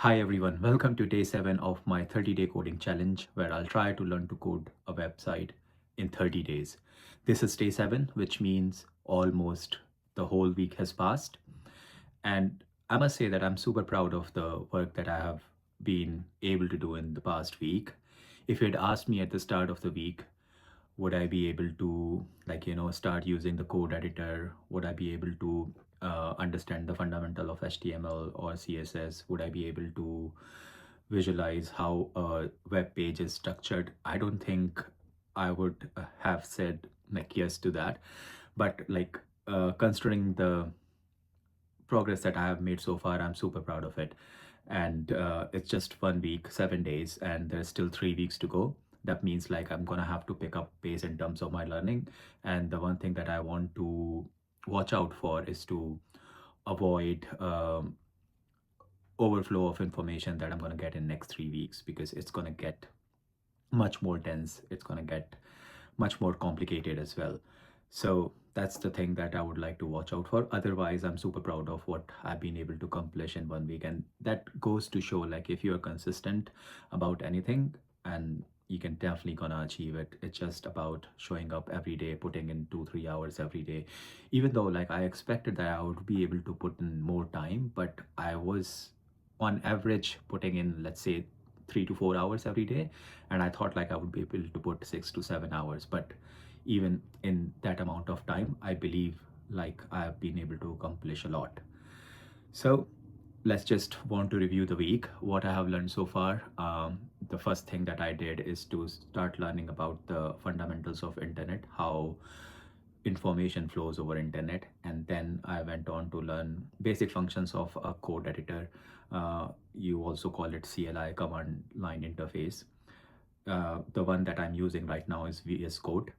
Hi everyone, welcome to day 7 of my 30-day coding challenge where I'll try to learn to code a website in 30 days. This is day 7, which means almost the whole week has passed. And I must say that I'm super proud of the work that I have been able to do in the past week. If you had asked me at the start of the week, would I be able to start using the code editor? Would I be able to understand the fundamental of HTML or CSS? Would I be able to visualize how a web page is structured? I don't think I would have said like yes to that. But considering the progress that I have made so far, I'm super proud of it. And it's just 1 week, 7 days, and there's still 3 weeks to go. That means like I'm gonna have to pick up pace in terms of my learning. And the one thing that I want to watch out for is to avoid overflow of information that I'm gonna get in next 3 weeks, because it's gonna get much more dense. It's gonna get much more complicated as well. So that's the thing that I would like to watch out for. Otherwise, I'm super proud of what I've been able to accomplish in 1 week. And that goes to show like if you're consistent about anything, and you can definitely gonna achieve it. It's just about showing up every day, putting in 2-3 hours every day. Even though like I expected that I would be able to put in more time, but I was on average putting in, let's say, 3 to 4 hours every day, and I thought like I would be able to put 6 to 7 hours. But even in that amount of time, I believe like I have been able to accomplish a lot. So let's just want to review the week, what I have learned so far. The first thing that I did is to start learning about the fundamentals of internet, how information flows over internet, and then I went on to learn basic functions of a code editor. You also call it CLI, command line interface. The one that I'm using right now is VS Code,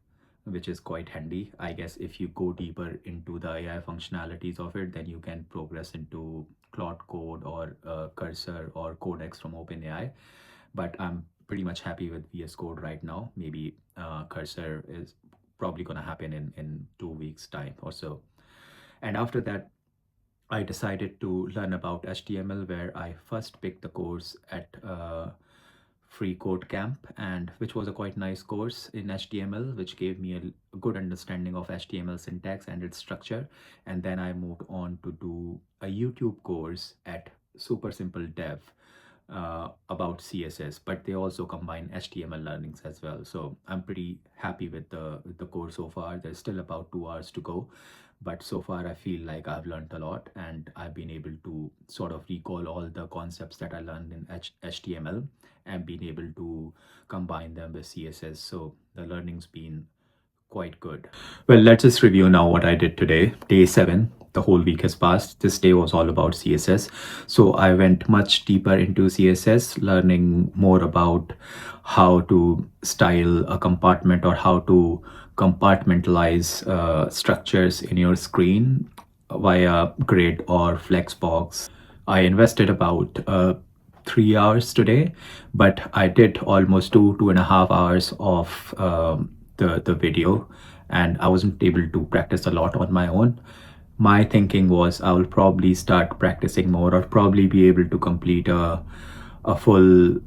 which is quite handy. I guess if you go deeper into the AI functionalities of it, then you can progress into Claude Code or Cursor or Codex from OpenAI. But I'm pretty much happy with VS Code right now. Maybe Cursor is probably going to happen in 2 weeks time or so. And after that, I decided to learn about HTML, where I first picked the course at Free Code Camp, and which was a quite nice course in HTML, which gave me a good understanding of HTML syntax and its structure. And then I moved on to do a YouTube course at Super Simple Dev about CSS, but they also combine HTML learnings as well. So I'm pretty happy with the course so far. There's still about 2 hours to go, but so far I feel like I've learned a lot, and I've been able to sort of recall all the concepts that I learned in HTML and been able to combine them with CSS. So the learning's been quite good. Well, let's just review now what I did today. Day 7, the whole week has passed. This day was all about CSS. So I went much deeper into CSS, learning more about how to style a compartment or how to compartmentalize structures in your screen via grid or flexbox. I invested about 3 hours today, but I did almost 2.5 hours of the video, and I wasn't able to practice a lot on my own. My thinking was I will probably start practicing more, or probably be able to complete a full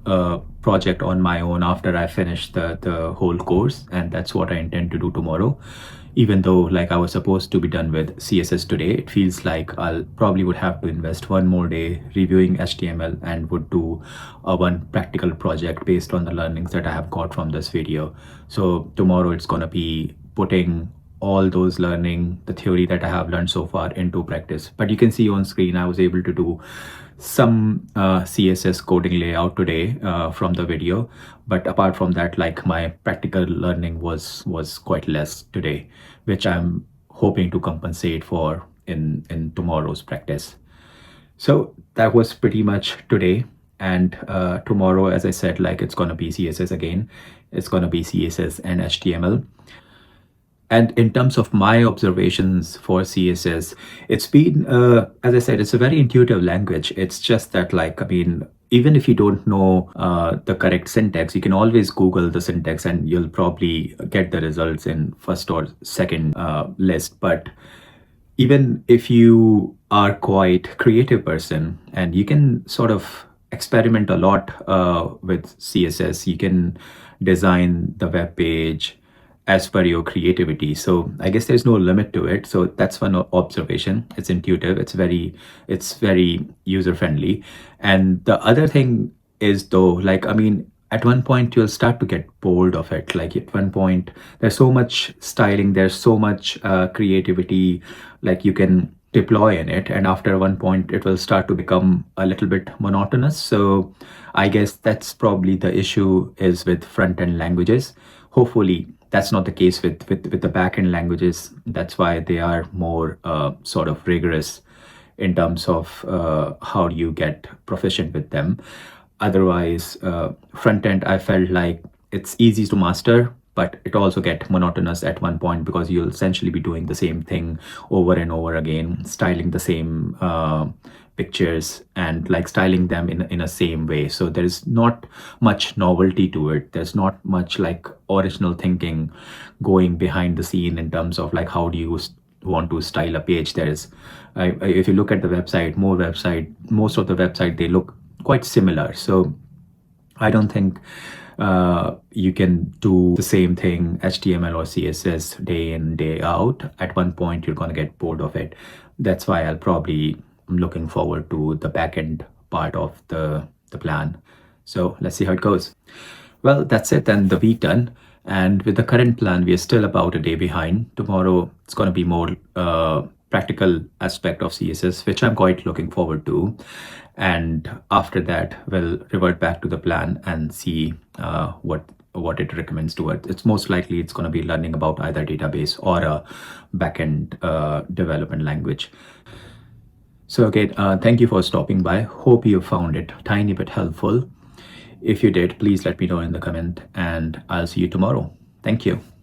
project on my own after I finish the whole course, and that's what I intend to do tomorrow. Even though like I was supposed to be done with CSS today, it feels like I'll probably would have to invest one more day reviewing HTML and would do one practical project based on the learnings that I have got from this video. So tomorrow it's gonna be putting all those learning, the theory that I have learned so far, into practice. But you can see on screen I was able to do some CSS coding layout today from the video, but apart from that, like my practical learning was quite less today, which I'm hoping to compensate for in tomorrow's practice. So that was pretty much today. And tomorrow, as I said, like it's gonna be CSS again. It's gonna be CSS and HTML. And in terms of my observations for CSS, it's been, as I said, it's a very intuitive language. It's just that, like, I mean, even if you don't know the correct syntax, you can always Google the syntax and you'll probably get the results in first or second list. But even if you are quite creative person and you can sort of experiment a lot with CSS. You can design the web page as per your creativity. So I guess there's no limit to it. So that's one observation. It's intuitive. It's very user friendly. And the other thing is though, like, I mean, at one point you'll start to get bored of it. Like at one point, there's so much styling, there's so much creativity, like you can deploy in it, and after one point it will start to become a little bit monotonous. So I guess that's probably the issue is with front end languages. Hopefully that's not the case with the back end languages. That's why they are more sort of rigorous in terms of how do you get proficient with them. Otherwise, front end, I felt like it's easy to master, but it also get monotonous at one point because you'll essentially be doing the same thing over and over again, styling the same pictures and like styling them in a same way. So there's not much novelty to it. There's not much like original thinking going behind the scene in terms of like how do you want to style a page. If you look at the website, most of the website, they look quite similar. So I don't think you can do the same thing, HTML or CSS, day in, day out. At one point, you're going to get bored of it. That's why I'm looking forward to the backend part of the plan. So let's see how it goes. Well, that's it, and the week done. And with the current plan, we are still about a day behind. Tomorrow, it's going to be more practical aspect of CSS, which I'm quite looking forward to. And after that, we'll revert back to the plan and see what it recommends to it. It's most likely it's going to be learning about either database or a backend development language. So again, thank you for stopping by. Hope you found it tiny bit helpful. If you did, please let me know in the comment, and I'll see you tomorrow. Thank you.